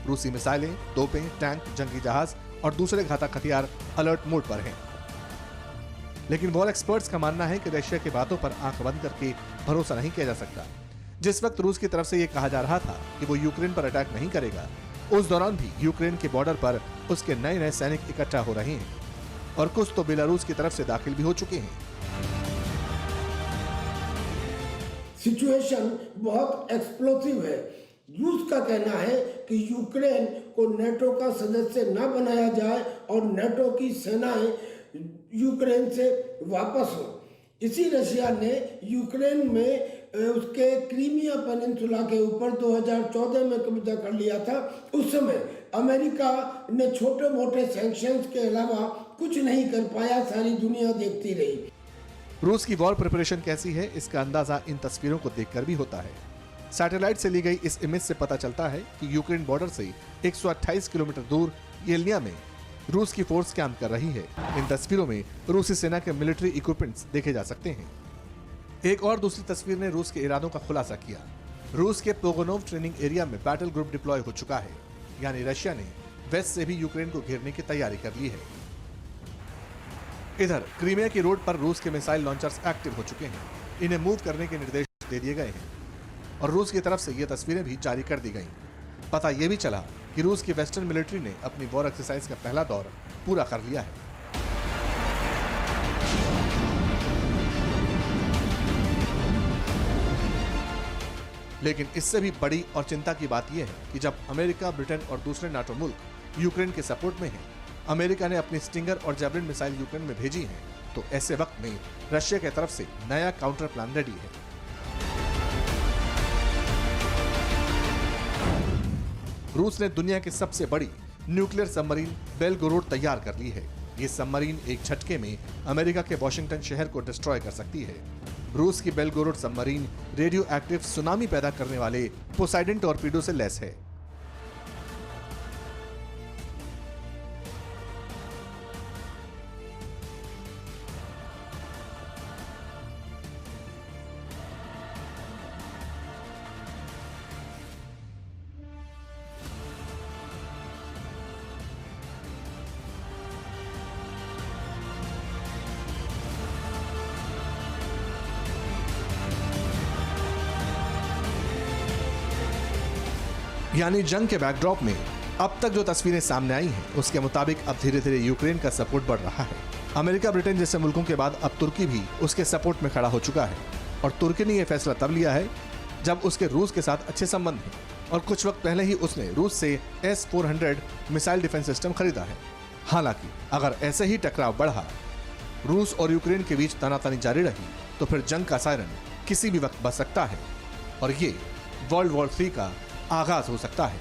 रूसी मिसाइलें, तोपें, टैंक, जंगी जहाज और दूसरे घातक हथियार अलर्ट मोड पर हैं। लेकिन वॉर एक्सपर्ट्स का मानना है कि रशिया की बातों पर आंख बंद करके भरोसा नहीं किया जा सकता। जिस वक्त रूस की तरफ से यह कहा जा रहा था कि वो यूक्रेन पर अटैक नहीं करेगा, उस दौरान भी यूक्रेन के बॉर्डर पर उसके नए नए सैनिक इकट्ठा हो रहे हैं और कुछ तो बेलारूस की तरफ से दाखिल भी हो चुके हैं। सिचुएशन बहुत एक्सप्लोसिव है। रूस का कहना है कि यूक्रेन को नेटो का सदस्य न बनाया जाए और नेटो की सेनाएं यूक्रेन से वापस हो। इसी रशिया ने यूक्रेन में उसके क्रीमिया पेनिनसुला के ऊपर 2014 में कब्जा कर लिया था। उस समय अमेरिका ने छोटे मोटे सैंक्शंस के अलावा कुछ नहीं कर पाया, सारी दुनिया देखती रही। रूस की वॉर प्रिपरेशन कैसी है, इसका अंदाजा इन तस्वीरों को देखकर भी होता है। सैटेलाइट से ली गई इस इमेज से पता चलता है कि यूक्रेन बॉर्डर से 128 किलोमीटर दूर येलनिया में रूस की फोर्स कैंप कर रही है। इन तस्वीरों में रूसी सेना के मिलिट्री इक्विपमेंट्स देखे जा सकते हैं। एक और दूसरी तस्वीर ने रूस के इरादों का खुलासा किया। रूस के पोगोनोव ट्रेनिंग एरिया में बैटल ग्रुप डिप्लॉय हो चुका है, यानी रशिया ने वेस्ट से भी यूक्रेन को घेरने की तैयारी कर ली है। इधर क्रीमिया की रोड पर रूस के मिसाइल लॉन्चर्स एक्टिव हो चुके हैं। इन्हें मूव करने के निर्देश दे दिए गए हैं और रूस की तरफ से ये तस्वीरें भी जारी कर दी गईं। पता यह भी चला कि रूस की वेस्टर्न मिलिट्री ने अपनी वॉर एक्सरसाइज का पहला दौर पूरा कर लिया है। लेकिन इससे भी बड़ी और चिंता की बात यह है कि जब अमेरिका, ब्रिटेन और दूसरे नाटो मुल्क यूक्रेन के सपोर्ट में हैं, अमेरिका ने अपनी स्टिंगर और जैवलिन मिसाइल यूक्रेन में भेजी हैं, तो ऐसे वक्त में रशिया की तरफ से नया काउंटर प्लान रेडी है। रूस ने दुनिया की सबसे बड़ी न्यूक्लियर सबमरीन बेलगोरोड तैयार कर ली है। ये सबमरीन एक झटके में अमेरिका के वॉशिंगटन शहर को डिस्ट्रॉय कर सकती है। रूस की Belgorod submarine radio active tsunami पैदा करने वाले पोसाइडन टॉर्पीडो से लैस है। यानी जंग के बैकड्रॉप में अब तक जो तस्वीरें सामने आई हैं, उसके मुताबिक अब धीरे धीरे यूक्रेन का सपोर्ट बढ़ रहा है। अमेरिका, ब्रिटेन जैसे मुल्कों के बाद अब तुर्की भी उसके सपोर्ट में खड़ा हो चुका है और तुर्की ने यह फैसला तब लिया है जब उसके रूस के साथ अच्छे संबंध हैं और कुछ वक्त पहले ही उसने रूस से S-400 मिसाइल डिफेंस सिस्टम खरीदा है। हालांकि अगर ऐसे ही टकराव बढ़ा, रूस और यूक्रेन के बीच तनातनी जारी रही, तो फिर जंग का सायरन किसी भी वक्त बज सकता है और ये वर्ल्ड वॉर 3 का आगाज हो सकता है।